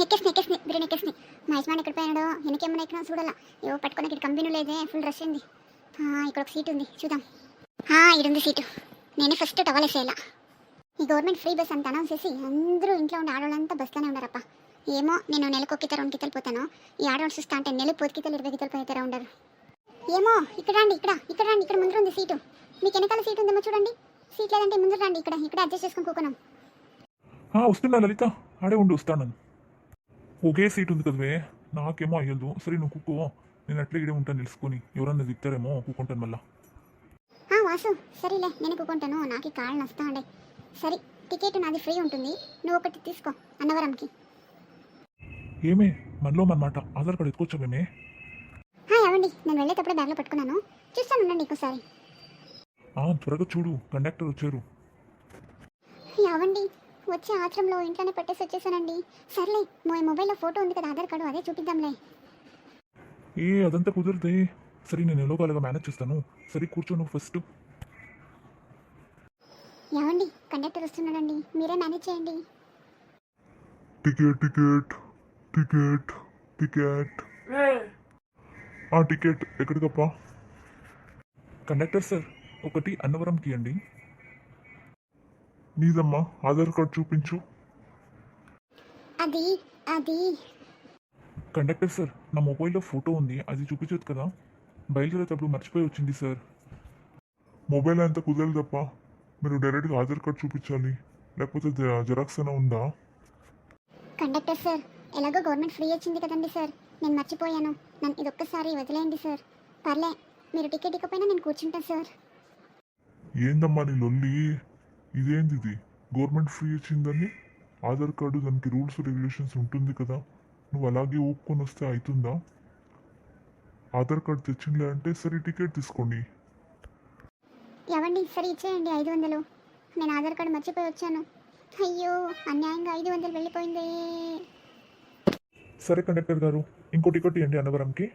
ఎక్కేసి బ్రెయిన్ ఎక్కేసి మా యజమాని ఎక్కడ పోయినాడో వెనకేమన్నా ఎక్కడ చూడాలా ఏవో పట్టుకొని ఇక్కడ కంపెనీ లేదే ఫుల్ రష్ ఉంది. ఇక్కడ ఒక సీట్ ఉంది చూద్దాం. ఇడుంది సీటు. నేనే ఫస్ట్ టవల్ వేసేయాలా. ఈ గవర్నమెంట్ ఫ్రీ బస్ అంతా అనౌన్స్ చేసి అందరూ ఇంట్లో ఉండే ఆడవాళ్ళంతా బస్లోనే ఉన్నారప్ప. ఏమో నేను నెలకు 1 2 కితలు పోతాను. ఈ ఆడవాళ్ళు చూస్తా అంటే నెలకు 10 కితలు 20 కితలు పోతారా ఉండరు. ఏమో ఇక్కడ రండి, ఇక్కడ ముందు ఉంది సీటు. మీకు వెనకాల సీట్ ఉందేమో చూడండి. సీట్ లేదంటే ముందు రండి, ఇక్కడ అడ్జస్ట్ చేసుకొని కూకున్నాం. వస్తున్నా లలిత, ఆడే ఉండి వస్తాను. ఒకే సీట్ ఉంది కదవే, నాకేమో అయ్యదు. సరే నువ్వు కూకో, నేను అట్లే ఇడే ఉంటాను తెలుసుకొని. ఎవరన్నా దిగుతారేమో కూకుంటాను మళ్ళా. వాసు సరేలే, నేను కూకుంటాను. నాకు కాళ్ళు వస్తా అండి. సరే టికెట్ నాది ఫ్రీ ఉంటుంది, నువ్వు ఒకటి తీసుకో అన్నవరంకి. ఏమే మనలో మనమాట, ఆధార్ కార్డు ఎత్తుకొచ్చావేమే? ఏవండి, నేను వెళ్ళేటప్పుడే బ్యాగ్లో పట్టుకున్నాను, చూస్తాను ఉండండి ఇంకోసారి. త్వరగా చూడు, కండక్టర్ వచ్చారు. ఏవండి, వచ్చే ఆశ్రమంలో ఇంట్లోనే పెట్టేసి వచ్చేసానండి. సర్లే, మొబైల్లో ఫోటో ఉంది కదా ఆధార్ కార్డు, అదే చూపిద్దాంలే. అదంతా కుదరదే. సరే నేను ఎలాగోలాగా మేనేజ్ చేస్తాను. సరే కూర్చోను ఫస్ట్. ఏవండి, కండక్టర్ వస్తున్నాడండి, మీరే మేనేజ్ చేయండి. Ticket ticket ticket ticket ticket ఎక్కడికప్పా? కండక్టర్ సార్, ఒకటి అన్నవరంకి అండి. నీదమ్మా, ఆధార్ కార్డు చూపించు. అది అది కండక్టర్ సార్, నా మొబైల్లో ఫోటో ఉంది, అది చూపించదు కదా. బయలుదేరేటప్పుడు మర్చిపోయి వచ్చింది సార్. మొబైల్ అంతా కుదరదు తప్ప, మీరు డైరెక్ట్గా ఆధార్ కార్డు చూపించాలి. లేకపోతే జెరాక్స్ అయినా ఉందా? కండక్టర్ సార్, ఎలాగో గవర్నమెంట్ ఫ్రీ వచ్చింది కదండి సార్, నేను మర్చిపోయాను. నన్ను ఇదొక్కసారి వదిలేయండి సార్. పర్లే, మీరు టికెట్ ఇకపోయినా నేను కూర్చుంటాను సార్. ఏందమ్మా నీ లొల్లి? ఇదేంది ఇది? గవర్నమెంట్ ఫ్రీ ఇచ్చిందని ఆధార్ కార్డు, దానికి రూల్స్ రెగ్యులేషన్స్ ఉంటుంది కదా. నువ్వు అలాగే ఊపుకొని వస్తే అవుతుందా? ఆధార్ కార్డు తెచ్చిందిలే అంటే సరే టికెట్ తీసుకోండి. ఏవండి, సరే ఇచ్చేయండి 500. నేను ఆధార్ కార్డు మర్చిపోయి వచ్చాను. అయ్యో, అన్యాయంగా 500 వెళ్ళిపోయిందే. సరే కండక్టర్ గారు, ఇంకో టికెట్ ఇవ్వండి అన్నవరంకి.